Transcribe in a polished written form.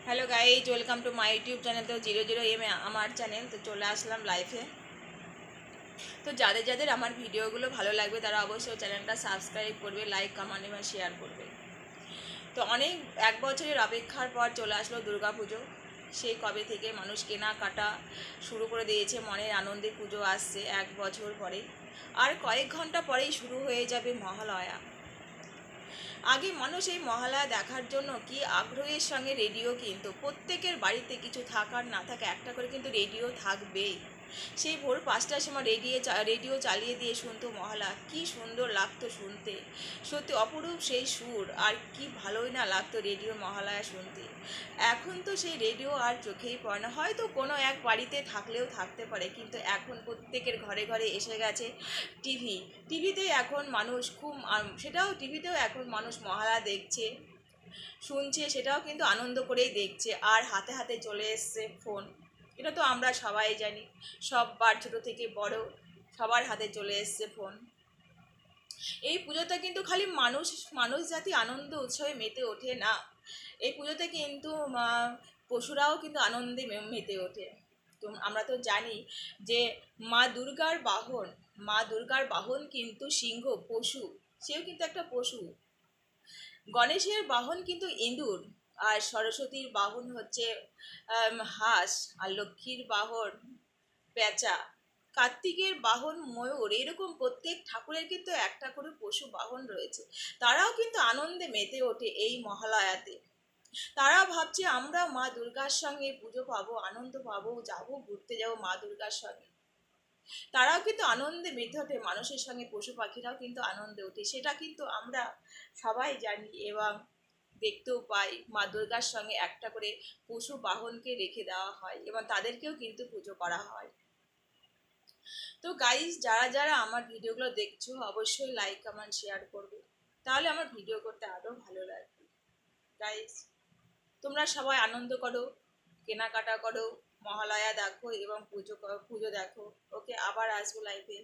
Hello guys, welcome to my YouTube channel. तो 00M আমার channel. তো চলে আসলাম লাইভে। তো যাদের যাদের আমার ভিডিওগুলো ভালো লাগবে তারা অবশ্যই চ্যানেলটা সাবস্ক্রাইব করবে, লাইক কমেন্ট এবং শেয়ার করবে। তো অনেক এক বছরের অপেক্ষার পর চলে আসলো দুর্গাপুজো। সেই কবে থেকে মানুষ কেনাকাটা শুরু করে দিয়েছে, মনের আনন্দে পুজো আসছে এক বছর পরে। আর কয়েক ঘন্টা পরেই শুরু হয়ে যাবে মহালয়া। আগে মানুষ এই মহালয়া দেখার জন্য কি আগ্রহের সঙ্গে রেডিও কিনতো। প্রত্যেকের বাড়িতে কিছু থাকার না থাকে একটা করে কিন্তু রেডিও থাকবেই। সেই ভোর 5টার সময় রেডিও চালিয়ে দিয়ে শুনতো মহালয়া। কি সুন্দর লাগতো শুনতে, সত্যি অপরূপ সেই সুর। আর কি ভালোই না লাগতো রেডিও মহালয়া শুনতে। এখন তো সেই রেডিও আর চোখেই পড়ে না, হয়তো কোনো এক বাড়িতে থাকলেও থাকতে পারে, কিন্তু এখন প্রত্যেকের ঘরে ঘরে এসে গেছে টিভি। টিভিতে এখন মানুষ খুব সেটাও টিভিতেও এখন মানুষ মহালয়া দেখছে, শুনছে, সেটাও কিন্তু আনন্দ করেই দেখছে। আর হাতে হাতে চলে এসছে ফোন, এটা তো আমরা সবাই জানি। সববার ছোট থেকে বড় সবার হাতে চলে এসছে ফোন। এই পুজোতে কিন্তু খালি মানুষ মানুষ জাতি আনন্দ উৎসবে মেতে ওঠে না, এই পুজোতে কিন্তু পশুরাও কিন্তু আনন্দে মেতে ওঠে। তো আমরা তো জানি যে মা দুর্গার বাহন কিন্তু সিংহ, পশু। সেও কিন্তু একটা পশু। গণেশের বাহন কিন্তু ইঁদুর, আর সরস্বতীর বাহন হচ্ছে হাঁস, আর লক্ষ্মীর বাহন পেঁচা, কার্তিকের বাহন ময়ূর। এরকম প্রত্যেক ঠাকুরের কিন্তু একটা করে পশু বাহন রয়েছে। তারাও কিন্তু আনন্দে মেতে ওঠে এই মহালয়াতে। তারা ভাবছে আমরা মা দুর্গার সঙ্গে পুজো পাবো, আনন্দ পাবো, যাবো ঘুরতে, যাবো মা দুর্গার সঙ্গে। তারাও কিন্তু আনন্দে মেতে ওঠে, মানুষের সঙ্গে পশু পাখিরাও কিন্তু আনন্দে ওঠে, সেটা কিন্তু আমরা সবাই জানি এবং দেখতেও পাই। মা দুর্গার সঙ্গে একটা করে পশু বাহনকে রেখে দেওয়া হয় এবং তাদেরকেও কিন্তু পুজো করা হয়। তো গাইজ, যারা যারা আমার ভিডিওগুলো দেখছো অবশ্যই লাইক কমেন্ট শেয়ার করবে, তাহলে আমার ভিডিও করতে আরও ভালো লাগবে। গাইজ, তোমরা সবাই আনন্দ করো, কেনাকাটা করো, মহালয়া দেখো এবং পুজো দেখো। ওকে, আবার আসবো লাইভে।